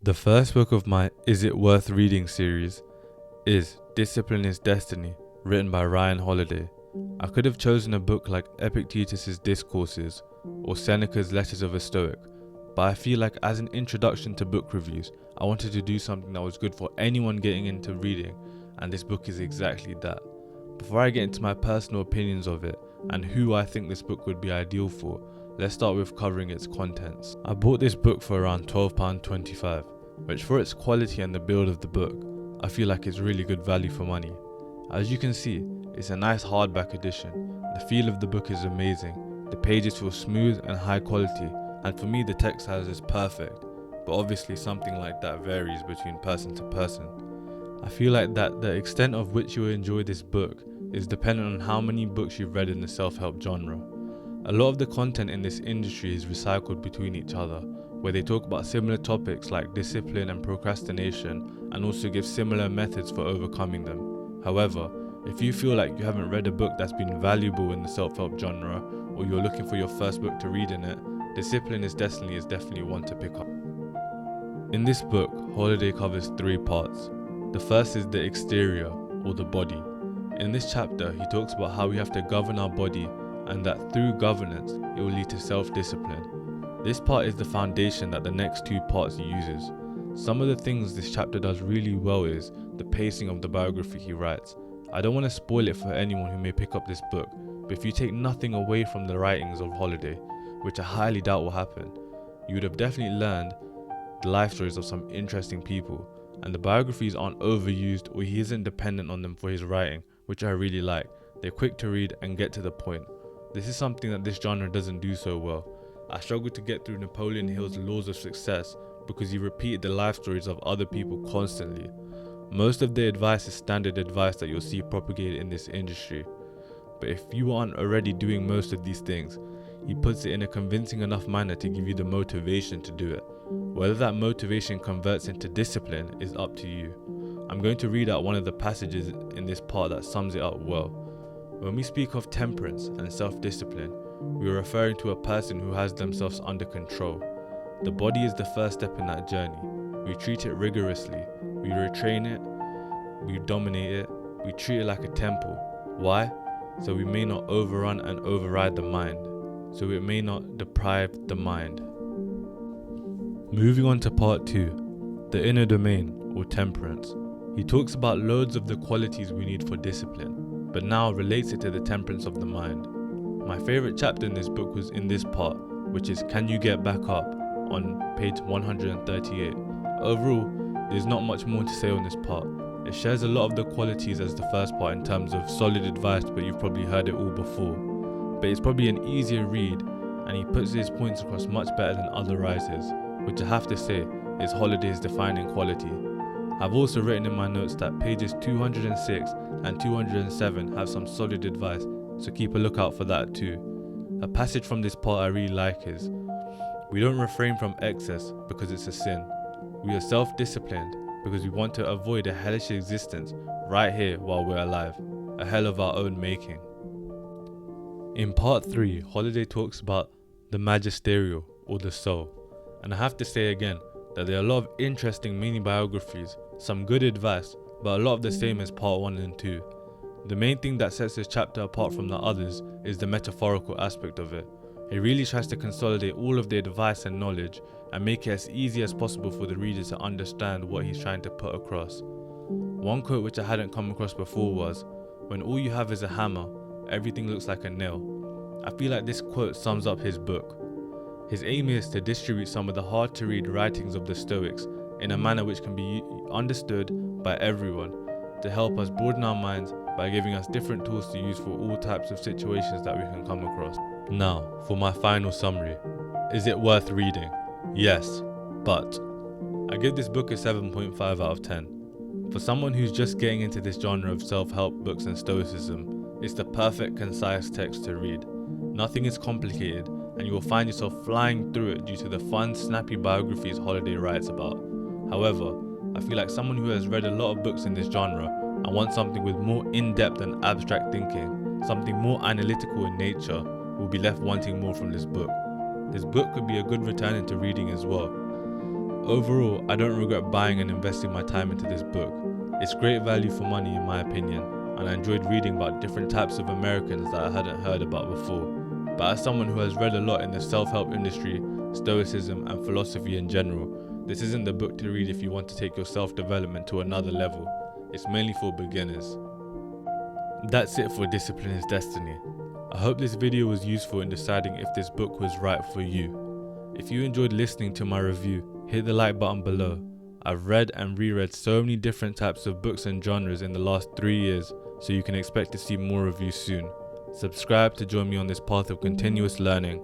The first book of my Is It Worth Reading series is Discipline is Destiny, written by Ryan Holiday. I could have chosen a book like Epictetus's Discourses or Seneca's Letters of a Stoic, but I feel like as an introduction to book reviews, I wanted to do something that was good for anyone getting into reading, and this book is exactly that. Before I get into my personal opinions of it and who I think this book would be ideal for, let's start with covering its contents. I bought this book for around £12.25, which for its quality and the build of the book, I feel like it's really good value for money. As you can see, it's a nice hardback edition. The feel of the book is amazing. The pages feel smooth and high quality, and for me the text size is perfect, but obviously something like that varies between person to person. I feel like that the extent of which you will enjoy this book is dependent on how many books you've read in the self-help genre. A lot of the content in this industry is recycled between each other, where they talk about similar topics like discipline and procrastination and also give similar methods for overcoming them. However, if you feel like you haven't read a book that's been valuable in the self-help genre, or you're looking for your first book to read in it, Discipline is definitely one to pick up. In this book, Holiday covers 3 parts. The first is the exterior, or the body. In this chapter, he talks about how we have to govern our body and that through governance, it will lead to self-discipline. This part is the foundation that the next 2 parts uses. Some of the things this chapter does really well is the pacing of the biography he writes. I don't want to spoil it for anyone who may pick up this book, but if you take nothing away from the writings of Holiday, which I highly doubt will happen, you would have definitely learned the life stories of some interesting people, and the biographies aren't overused or he isn't dependent on them for his writing, which I really like. They're quick to read and get to the point. This is something that this genre doesn't do so well. I struggled to get through Napoleon Hill's Laws of Success because he repeated the life stories of other people constantly. Most of the advice is standard advice that you'll see propagated in this industry. But if you aren't already doing most of these things, he puts it in a convincing enough manner to give you the motivation to do it. Whether that motivation converts into discipline is up to you. I'm going to read out one of the passages in this part that sums it up well. When we speak of temperance and self-discipline, we are referring to a person who has themselves under control. The body is the first step in that journey. We treat it rigorously, we retrain it, we dominate it, we treat it like a temple. Why? So we may not overrun and override the mind, so it may not deprive the mind. Moving on to part 2, the inner domain or temperance. He talks about loads of the qualities we need for discipline, but now relates it to the temperance of the mind. My favourite chapter in this book was in this part, which is Can You Get Back Up, on page 138. Overall, there's not much more to say on this part. It shares a lot of the qualities as the first part in terms of solid advice, but you've probably heard it all before. But it's probably an easier read, and he puts his points across much better than other writers, which I have to say is Holiday's defining quality. I've also written in my notes that pages 206 and 207 have some solid advice, so keep a lookout for that too. A passage from this part I really like is, "We don't refrain from excess because it's a sin. We are self-disciplined because we want to avoid a hellish existence right here while we're alive, a hell of our own making." In part 3, Holiday talks about the Magisterial or the soul, and I have to say again that there are a lot of interesting mini biographies, some good advice, but a lot of the same as part 1 and 2. The main thing that sets this chapter apart from the others is the metaphorical aspect of it. He really tries to consolidate all of the advice and knowledge and make it as easy as possible for the reader to understand what he's trying to put across. One quote which I hadn't come across before was, "When all you have is a hammer, everything looks like a nail." I feel like this quote sums up his book. His aim is to distribute some of the hard to read writings of the Stoics in a manner which can be understood by everyone, to help us broaden our minds by giving us different tools to use for all types of situations that we can come across. Now, for my final summary. Is it worth reading? Yes, but I give this book a 7.5 out of 10. For someone who's just getting into this genre of self-help books and stoicism, it's the perfect concise text to read. Nothing is complicated, and you will find yourself flying through it due to the fun, snappy biographies Holiday writes about. However, I feel like someone who has read a lot of books in this genre and wants something with more in-depth and abstract thinking, something more analytical in nature, will be left wanting more from this book. This book could be a good return into reading as well. Overall, I don't regret buying and investing my time into this book. It's great value for money in my opinion, and I enjoyed reading about different types of Americans that I hadn't heard about before. But as someone who has read a lot in the self-help industry, stoicism and philosophy in general, this isn't the book to read if you want to take your self-development to another level. It's mainly for beginners. That's it for Discipline is Destiny. I hope this video was useful in deciding if this book was right for you. If you enjoyed listening to my review, hit the like button below. I've read and reread so many different types of books and genres in the last 3 years, so you can expect to see more reviews soon. Subscribe to join me on this path of continuous learning.